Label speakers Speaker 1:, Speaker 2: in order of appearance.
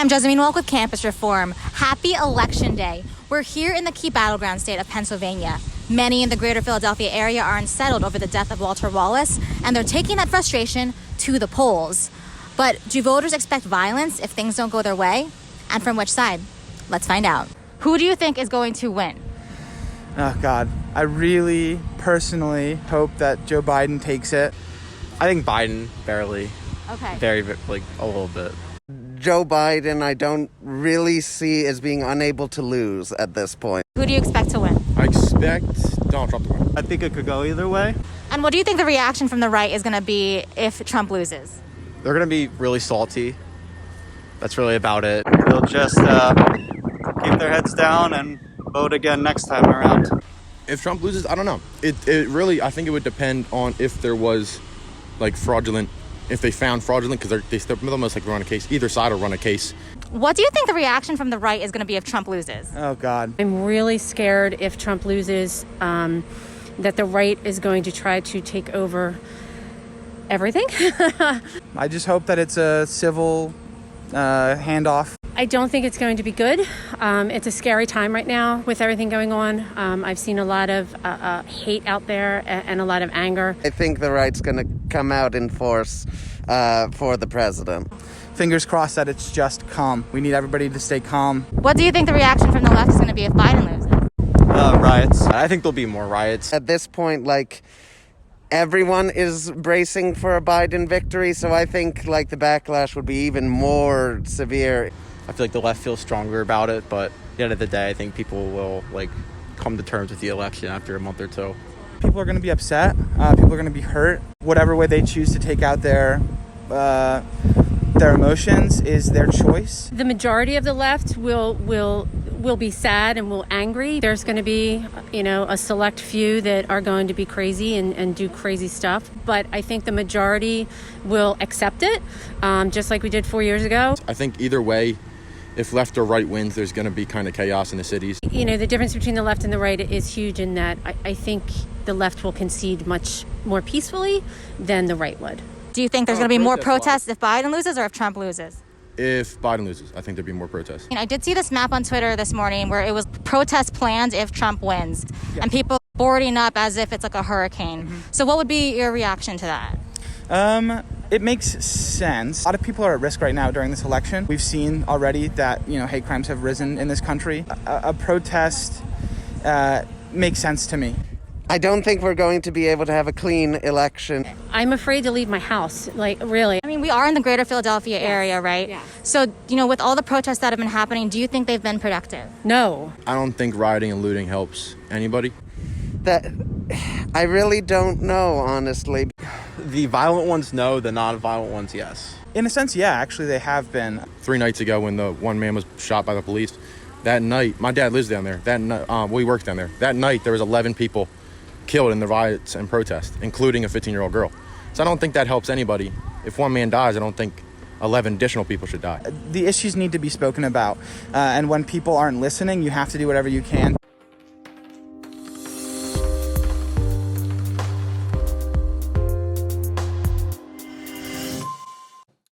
Speaker 1: I'm Jezzamine Wolk with Campus Reform. Happy Election Day. We're here in the key battleground state of Pennsylvania. Many in the greater Philadelphia area are unsettled over the death of Walter Wallace, and they're taking that frustration to the polls. But do voters expect violence if things don't go their way? And from which side? Let's find out. Who do you think is going to win?
Speaker 2: Oh, God. I really personally hope that Joe Biden takes it.
Speaker 3: I think Biden, barely.
Speaker 1: Okay.
Speaker 3: A little bit.
Speaker 4: Joe Biden, I don't really see as being unable to lose at this point.
Speaker 1: Who do you expect to win?
Speaker 3: I expect Donald Trump to win.
Speaker 5: I think it could go either way.
Speaker 1: And what do you think the reaction from the right is going to be if Trump loses?
Speaker 3: They're going to be really salty. That's really about it.
Speaker 5: They'll just keep their heads down and vote again next time around.
Speaker 6: If Trump loses, I don't know. It really, I think it would depend on if there was fraudulent, if they found fraudulent, because they'll most likely run a case. Either side will run a case.
Speaker 1: What do you think the reaction from the right is going to be if Trump loses?
Speaker 2: Oh, God.
Speaker 7: I'm really scared if Trump loses, that the right is going to try to take over everything.
Speaker 2: I just hope that it's a civil handoff.
Speaker 7: I don't think it's going to be good. It's a scary time right now with everything going on. I've seen a lot of hate out there and a lot of anger.
Speaker 4: I think the right's going to come out in force for the president.
Speaker 2: Fingers crossed that it's just calm. We need everybody to stay calm.
Speaker 1: What do you think the reaction from the left is going to be if Biden loses?
Speaker 5: Riots.
Speaker 3: I think there'll be more riots.
Speaker 4: At this point, everyone is bracing for a Biden victory, so I think the backlash would be even more severe.
Speaker 3: I feel like the left feels stronger about it, but at the end of the day, I think people will come to terms with the election after a month or two.
Speaker 2: People are going to be upset. People are going to be hurt. Whatever way they choose to take out their emotions is their choice.
Speaker 7: The majority of the left will be sad and will angry. There's going to be, a select few that are going to be crazy and do crazy stuff. But I think the majority will accept it, just like we did 4 years ago.
Speaker 6: I think either way, if left or right wins, there's going to be kind of chaos in the cities.
Speaker 7: The difference between the left and the right is huge in that I think the left will concede much more peacefully than the right would.
Speaker 1: Do you think there's going to be more protests if Biden loses or if Trump loses?
Speaker 6: If Biden loses, I think there'd be more protests.
Speaker 1: I did see this map on Twitter this morning where it was protest plans if Trump wins, and people boarding up as if it's like a hurricane. Mm-hmm. So what would be your reaction to that?
Speaker 2: It makes sense. A lot of people are at risk right now during this election. We've seen already that, hate crimes have risen in this country. A protest makes sense to me.
Speaker 4: I don't think we're going to be able to have a clean election.
Speaker 7: I'm afraid to leave my house, really.
Speaker 1: We are in the greater Philadelphia area, right?
Speaker 7: Yeah.
Speaker 1: So, with all the protests that have been happening, do you think they've been productive?
Speaker 7: No.
Speaker 6: I don't think rioting and looting helps anybody.
Speaker 4: I really don't know, honestly.
Speaker 3: The violent ones, no. The non-violent ones, yes.
Speaker 2: In a sense, yeah, actually they have been.
Speaker 6: 3 nights ago when the one man was shot by the police, that night, my dad lives down there. That night, we work down there. That night, there was 11 people killed in the riots and protests, including a 15-year-old girl. So I don't think that helps anybody. If one man dies, I don't think 11 additional people should die.
Speaker 2: The issues need to be spoken about. And when people aren't listening, you have to do whatever you can.